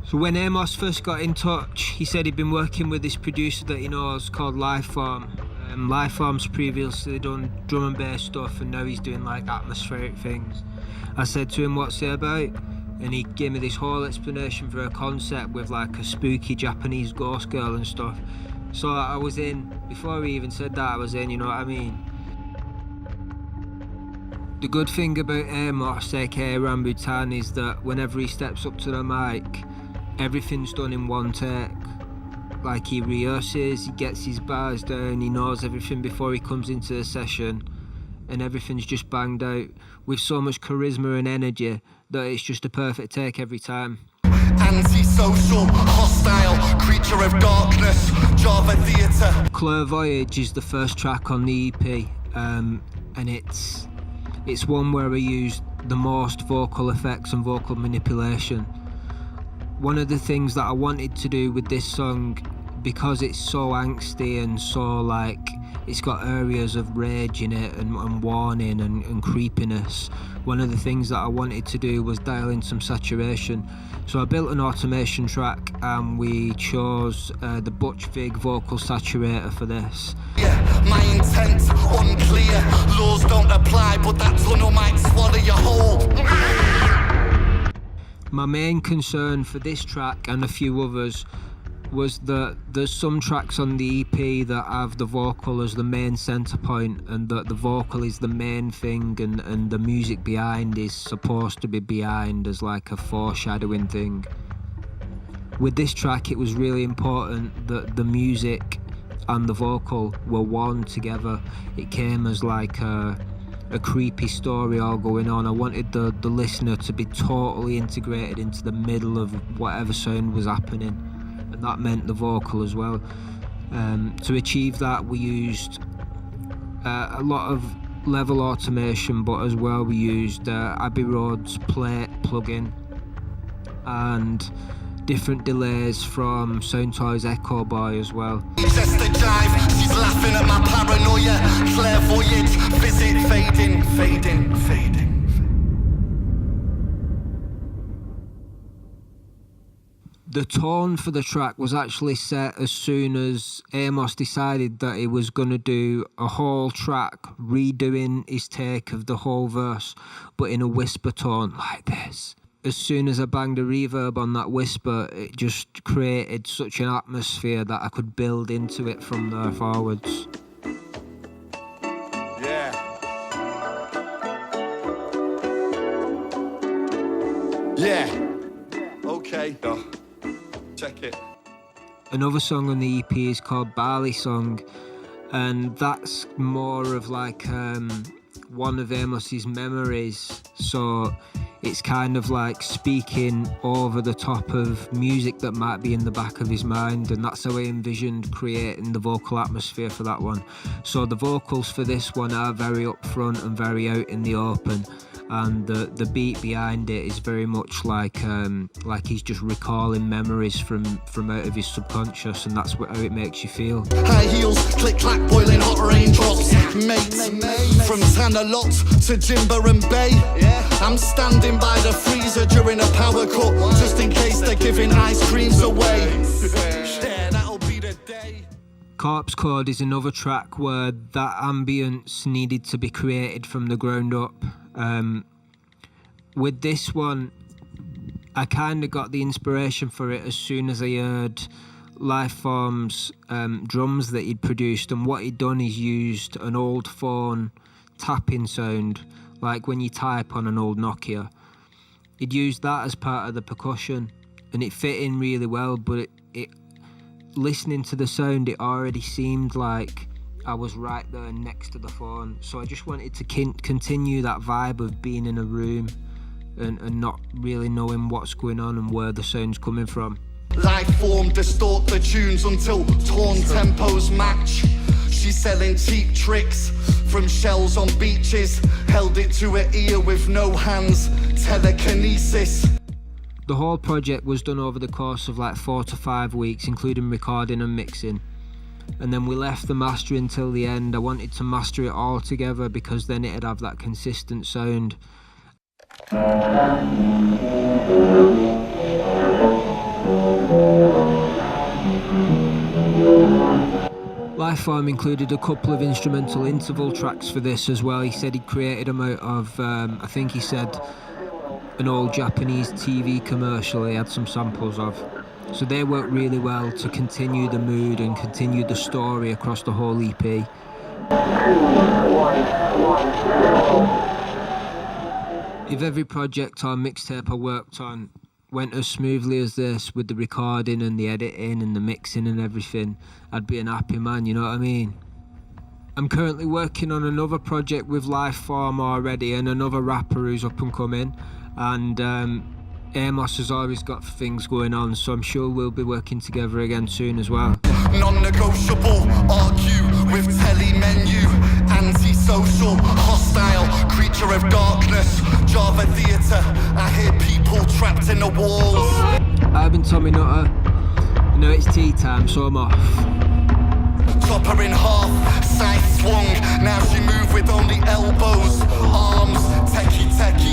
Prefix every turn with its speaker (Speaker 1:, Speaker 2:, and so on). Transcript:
Speaker 1: So when Amos first got in touch, he said he'd been working with this producer that he knows called Lifeform. Lifeform's previously done drum and bass stuff, and now he's doing like atmospheric things. I said to him, what's it about? And he gave me this whole explanation for a concept with like a spooky Japanese ghost girl and stuff. So I was in, before he even said that, I was in, you know what I mean? The good thing about Amos, aka Rambutan, is that whenever he steps up to the mic, everything's done in one take. Like he rehearses, he gets his bars down, he knows everything before he comes into the session, and everything's just banged out with so much charisma and energy that it's just a perfect take every time.
Speaker 2: Antisocial, hostile, creature of darkness, Java theatre.
Speaker 1: Clairvoyage is the first track on the EP, and it's one where I used the most vocal effects and vocal manipulation. One of the things that I wanted to do with this song, because it's so angsty and so like, it's got areas of rage in it and warning and creepiness. One of the things that I wanted to do was dial in some saturation. So I built an automation track and we chose the Butch Vig vocal saturator for this.
Speaker 2: Yeah, my intent unclear. Laws don't apply, but that tunnel might swallow you whole.
Speaker 1: My main concern for this track and a few others was that there's some tracks on the EP that have the vocal as the main centre point, and that the vocal is the main thing and the music behind is supposed to be behind as like a foreshadowing thing. With this track it was really important that the music and the vocal were one together. It came as like a creepy story all going on. I wanted the listener to be totally integrated into the middle of whatever sound was happening, and that meant the vocal as well. To achieve that we used a lot of level automation, but as well we used Abbey Road's plate plugin and different delays from Soundtoys Echo Boy as well.
Speaker 2: Just a jive, she's laughing at my paranoia. Clairvoyage, visit fading, fading, fading.
Speaker 1: The tone for the track was actually set as soon as Amos decided that he was going to do a whole track redoing his take of the whole verse, but in a whisper tone like this. As soon as I banged a reverb on that whisper, it just created such an atmosphere that I could build into it from there forwards.
Speaker 2: Yeah. Yeah. Okay. Oh. Check it.
Speaker 1: Another song on the EP is called Barley Song, and that's more of like one of Amos's memories, so it's kind of like speaking over the top of music that might be in the back of his mind, and that's how I envisioned creating the vocal atmosphere for that one. So the vocals for this one are very upfront and very out in the open, and the beat behind it is very much like he's just recalling memories from out of his subconscious, and that's how it makes you feel.
Speaker 2: High heels, click clack, boiling hot raindrops. Mate, from Tanner Locks to Jimber and Bay. I'm standing by the freezer during a power cut, just in case they're giving ice creams away. Yeah, that'll be the day.
Speaker 1: Corpse Code is another track where that ambience needed to be created from the ground up. With this one, I kind of got the inspiration for it as soon as I heard Lifeform's drums that he'd produced, and what he'd done is used an old phone tapping sound, like when you type on an old Nokia. He'd used that as part of the percussion, and it fit in really well, but it listening to the sound, it already seemed like I was right there next to the phone. So I just wanted to continue that vibe of being in a room and not really knowing what's going on and where the sound's coming from.
Speaker 2: Lifeform distort the tunes until torn tempos match. She's selling cheap tricks from shells on beaches, held it to her ear with no hands, telekinesis.
Speaker 1: The whole project was done over the course of like 4 to 5 weeks, including recording and mixing. And then we left the mastering till the end. I wanted to master it all together because then it'd have that consistent sound. Lifeform included a couple of instrumental interval tracks for this as well. He said he created them out of, I think he said, an old Japanese TV commercial he had some samples of. So they worked really well to continue the mood and continue the story across the whole EP. If every project or mixtape I worked on went as smoothly as this, with the recording and the editing and the mixing and everything, I'd be an happy man, you know what I mean? I'm currently working on another project with Lifeform already and another rapper who's up and coming, and Amos has always got things going on, so I'm sure we'll be working together again soon as well.
Speaker 2: Non-negotiable, argue with tele-menu, anti-social, hostile, creature of darkness, Java theatre, I hear people trapped in the walls.
Speaker 1: I've been Tommy Nutter, you know it's tea time, so I'm off.
Speaker 2: Chop her in half, side swung, now she move with only elbows, arms, techie techie.